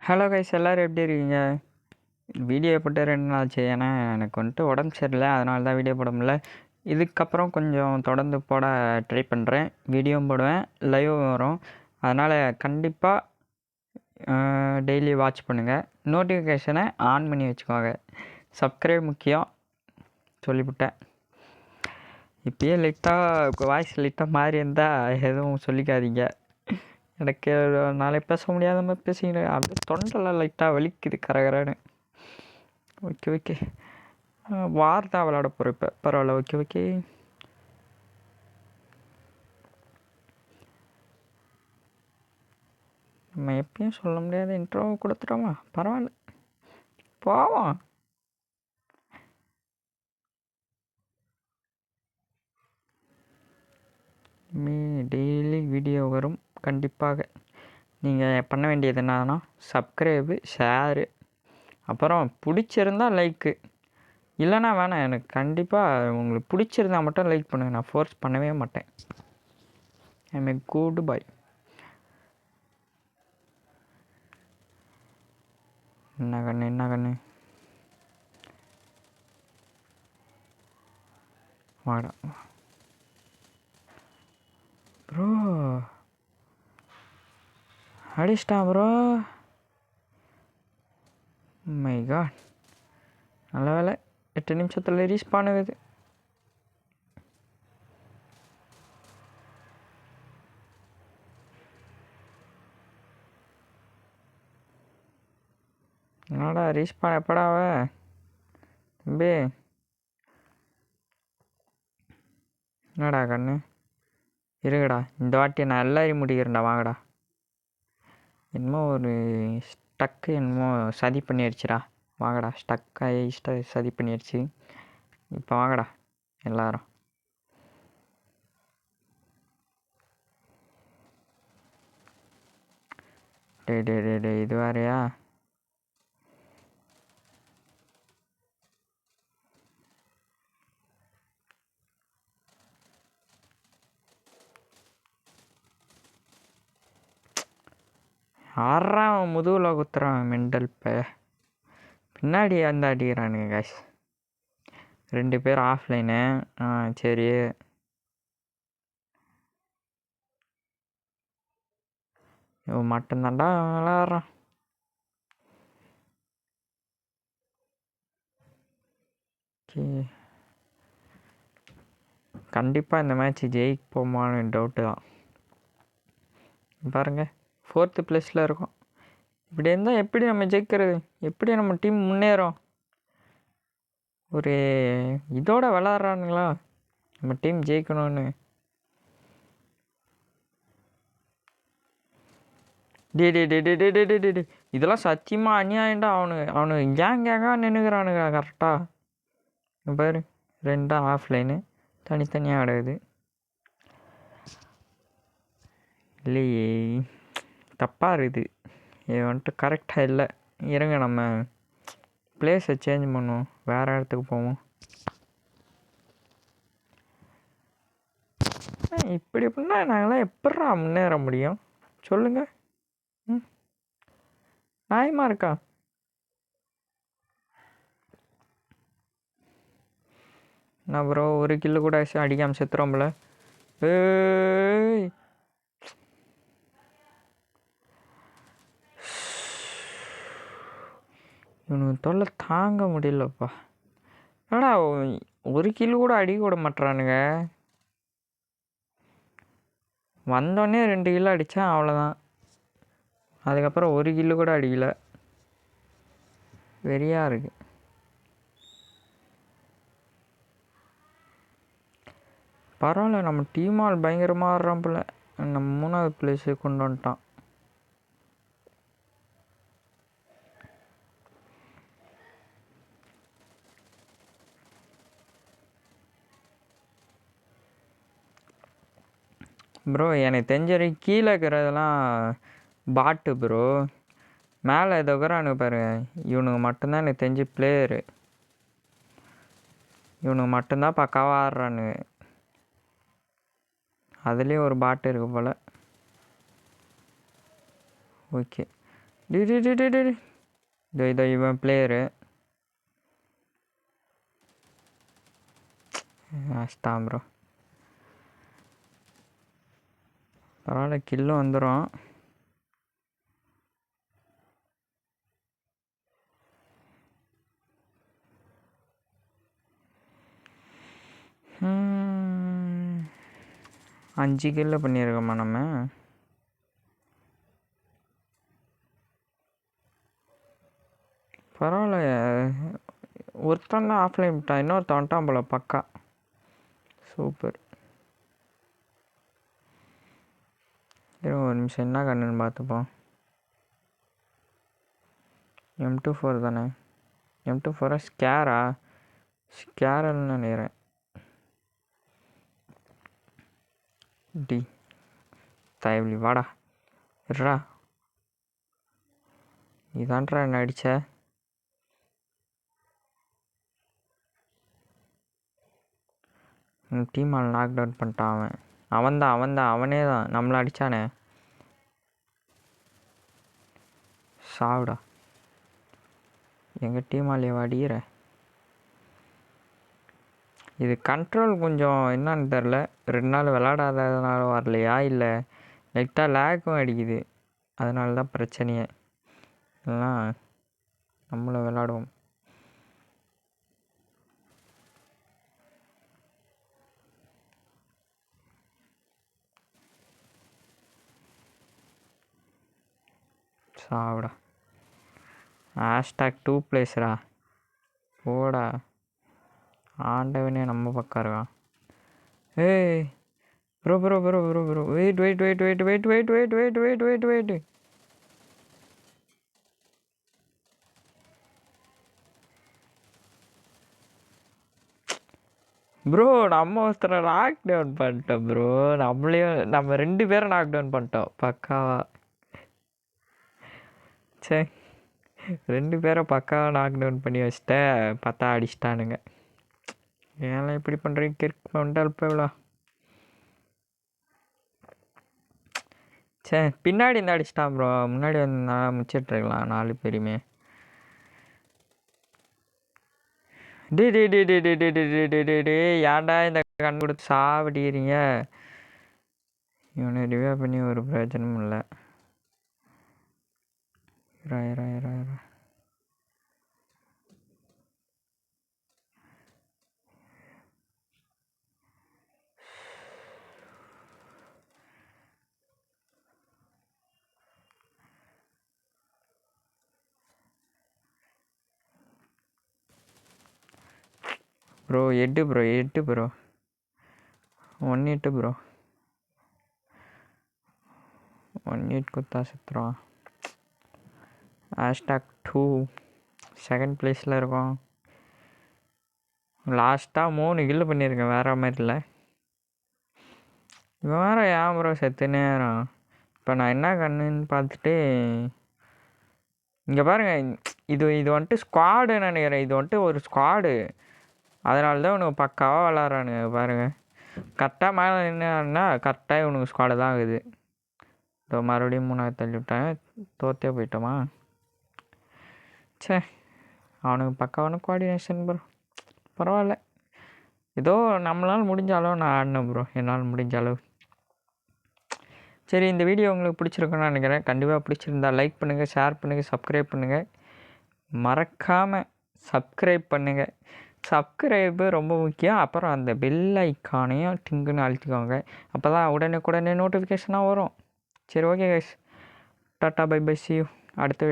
Hello guys, எல்லோரும் எப்படி இருக்கீங்க? வீடியோ போட்டு 2 நாள் ஆச்சு. ஏன்னா எனக்கு வந்துட்டு உடம்பு சரியில்லை, அதனால தான் வீடியோ போட முடியல. இதுக்கப்புறம் கொஞ்சம் தொடர்ந்து போட ட்ரை பண்ணுறேன். வீடியோவும் போடுவேன், லைவும் வரும். அதனால் கண்டிப்பாக டெய்லி வாட்ச் பண்ணுங்கள். நோட்டிஃபிகேஷனை ஆன் பண்ணி வச்சுக்கோங்க. சப்ஸ்கிரைப் முக்கியம் சொல்லிவிட்டேன். இப்போயே லைட்டாக வாய்ஸ் லைட்டாக மாறி இருந்தால் எதுவும் சொல்லிக்காதீங்க. எனக்கு நாளை பேச முடியாத மாதிரி பேசிக்கிறேன். அப்படியே தொண்டெல்லாம் லைட்டாக வலிக்குது கரகரன்னு. ஓகே வார் தான் விளாட போகிறேன் இப்போ. பரவாயில்ல, ஓகே. நம்ம எப்பயும் சொல்ல முடியாத இன்ட்ரோ கொடுத்துட்டோமா? பரவாயில்ல, போவோம். டெய்லி வீடியோ வரும் கண்டிப்பாக. நீங்கள் பண்ண வேண்டியது என்னன்னா சப்ஸ்கிரைபு, ஷேரு, அப்புறம் பிடிச்சிருந்தால் லைக்கு. இல்லைனா வேணாம். எனக்கு கண்டிப்பாக உங்களுக்கு பிடிச்சிருந்தா மட்டும் லைக் பண்ணுங்கள். நான் ஃபோர்ஸ் பண்ணவே மாட்டேன். ஐ எம் குட் பாய். என்ன கண்ணு வாடா ப்ரோ, அடிச்சிட்டான் ப்ரோ. மை காட், நல்ல வேலை 8 நிமிஷத்தில் ரீஸ்பான் ஆகுது. என்னடா ரீஸ்பான் எப்படாவ தம்பி? என்னடா கண்ணு இருக்குடா, இந்த வாட்டி நான் எல்லாரையும் முடிக்கிறேன்டா. வாங்கடா. என்னமோ ஒரு ஸ்டக்கு என்னமோ சதி பண்ணிடுச்சுடா. வாங்கடா, ஸ்டக்காகி சதி பண்ணிடுச்சு. இப்போ வாங்கடா எல்லாரும். டே இது வேறையா? ஆறான் முதுகில் குத்துறான் மெண்டல் பின்னாடி வந்து அடிக்கிறானுங்க காய்ஸ். 2 பேர் ஆஃப்லைனு. சரி, இவன் மட்டும்தான்டா விளாட்றான். கண்டிப்பாக இந்த மேட்ச் ஜெயிப்போமான்னு டவுட்டு தான். பாருங்கள், 4th ப்ளேஸில் இருக்கோம். இப்படி இருந்தால் எப்படி நம்ம ஜெயிக்கிறது? எப்படி நம்ம டீம் முன்னேறும்? ஒரு இதோட விளாட்றானுங்களா நம்ம டீம் ஜெயிக்கணும்னு. டே இதெல்லாம் சத்தியமாக அநியாயம்டா. அவனு கேங்காக நின்றுக்கிறானுங்க கரெக்டாக. பாரு, 2 ஆஃப்லைனு தனித்தனியாக ஆடுது. இல்லையே, தப்பாக இருக்குது. இது வந்துட்டு கரெக்டாக இல்லை. இருங்க, நம்ம பிளேஸை சேஞ்ச் பண்ணுவோம், வேறு இடத்துக்கு போவோம். இப்படி பண்ணால் நாங்களாம் எப்பட்றா முன்னேற முடியும் சொல்லுங்கள்? நியாயமாக இருக்கா? நான் ப்ரோ ஒரு கில்லு கூட அடிக்காமல் செத்துறோம்ல. இவனுக்கு தொல்லை தாங்க முடியலப்பா. என்னடா ஒரு கில்லு கூட அடிக்க விட மாட்டுறானுங்க. வந்தோடனே 2 கிலோ அடித்தேன், அவ்வளோதான். அதுக்கப்புறம் ஒரு கில்லு கூட அடிக்கலை. வெறியாக இருக்குது. பரவாயில்ல, நம்ம டீம் ஆள் பயங்கரமாக ஆடுறான் போல. நம்ம 3வது பிளேஸுக்கு கொண்டு வந்துட்டான். ப்ரோ, எனக்கு தெரிஞ்ச கீழே இருக்கிறதெல்லாம் பாட்டு ப்ரோ. மேலே இதை இருக்கிறானுங்க பாருங்க, இவனுக்கு மட்டும்தான் எனக்கு தெரிஞ்சு பிளேயரு. இவனுக்கு மட்டும்தான் பக்காவாக ஆடுறானுங்க. அதுலேயும் ஒரு பாட்டு இருக்குது போல். ஓகே, இதோ இவன் பிளேயரு அஷ்டாம் ப்ரோ. பரவாயில்ல, கில்லும் வந்துடும். அஞ்சு கில்ல பண்ணியிருக்கோமா நம்ம? பரவாயில்ல, ஒருத்தன் தான் ஆஃப்லைன் விட்டான், இன்னொருத்தன் வந்துட்டான் போல. பக்கா சூப்பர். ஒரு நிமிஷம் என்ன கண்ணுன்னு பார்த்துப்போம். M24 தானே? M24 ஸ்கேரா? ஸ்கேரல்னு நினைக்கிறேன். டி தயவுலி வாடா இருடா. இதான்டா என்ன அடிச்ச? டீம் ஆள் நாக் டவுன் பண்ணிட்டான். அவனே தான் நம்மளை அடித்தானே. சாவுடா. எங்கள் டீம் ஆளையை அடிக்கிற. இது கண்ட்ரோல் கொஞ்சம் என்னன்னு தெரில, 2 நாள் விளாடாததுனால வரலையா, இல்லை லைட்டாக லேக்கும் அடிக்குது, அதனால தான் பிரச்சனையே. இல்லைனா நம்மளும் விளாடுவோம். சாவுடா. #2 பிளேஸ்ரா போடா. ஆண்டவனே நம்ம பக்கம் இருக்கான். ஏய் ப்ரோ வெயிட் ப்ரோ. நம்ம ஒருத்தரை நாக் டவுன் பண்ணிட்டோம் ப்ரோ. நம்ம 2 பேரை நாக் டவுன் பண்ணிட்டோம் பக்காவா. சே, 2 பேரை பக்காவாக நாக் டவுன் பண்ணி வச்சுட்டேன். பார்த்தா அடிச்சிட்டானுங்க. ஏன்னா இப்படி பண்ணுறீங்க கிறுக்கு மண்டல் போய்விடா. சே, பின்னாடி இந்த அடிச்சிட்டான் ப்ரோ. முன்னாடி வந்து நான் முடிச்சிட்ருக்கலாம் 4 பேருமே. ஏன்டா இந்த கண் கொடுத்து சாவடிக்கிறீங்க? இவனை ரிவே பண்ணி ஒரு பிரயோஜனமும் இல்லை. Bro 8 bro 1-8 bro. 1-8 குத்தா செத்துருவான். #2 செகண்ட் பிளேஸில் இருக்கோம். லாஸ்ட்டாக 3 கில்லு பண்ணியிருக்கேன், வேறு மாதிரி இல்லை. இவன் வேறு ஏன் ப்ரோ செத்துனே வரான்? இப்போ நான் என்ன கண்ணுன்னு பார்த்துட்டு இங்கே பாருங்கள். இது வந்துட்டு ஸ்குவாடுன்னு நினைக்கிறேன். இது வந்துட்டு ஒரு ஸ்குவாடு, அதனால தான் இவனுக்கு பக்காவாக விளாட்றானுங்க. பாருங்கள், கரெக்டாக மேலே நின்னா கரெக்டாக இவனுக்கு ஸ்குவாடு தான் ஆகுது. இதோ மறுபடியும் 3 தள்ளி விட்டேன். தோற்றே போயிட்டோமா? சே, அவனுக்கு பக்காவான கோஆர்டினேஷன் ப்ரோ. பரவாயில்ல, ஏதோ நம்மளால் முடிஞ்ச அளவு நான் ஆடினேன் ப்ரோ, என்னால் முடிஞ்ச அளவு. சரி, இந்த வீடியோ உங்களுக்கு பிடிச்சிருக்குன்னு நினைக்கிறேன். கண்டிப்பாக பிடிச்சிருந்தா லைக் பண்ணுங்கள், ஷேர் பண்ணுங்கள், சப்ஸ்கிரைப் பண்ணுங்கள். மறக்காமல் சப்ஸ்கிரைப் பண்ணுங்கள். சப்ஸ்கிரைபு ரொம்ப முக்கியம். அப்புறம் அந்த பெல் ஐக்கானையும் டிங்குன்னு அழுத்திக்கோங்க. அப்போ தான் உடனே நோட்டிஃபிகேஷனாக வரும். சரி, okay guys, tata bye bye, see you. அடுத்த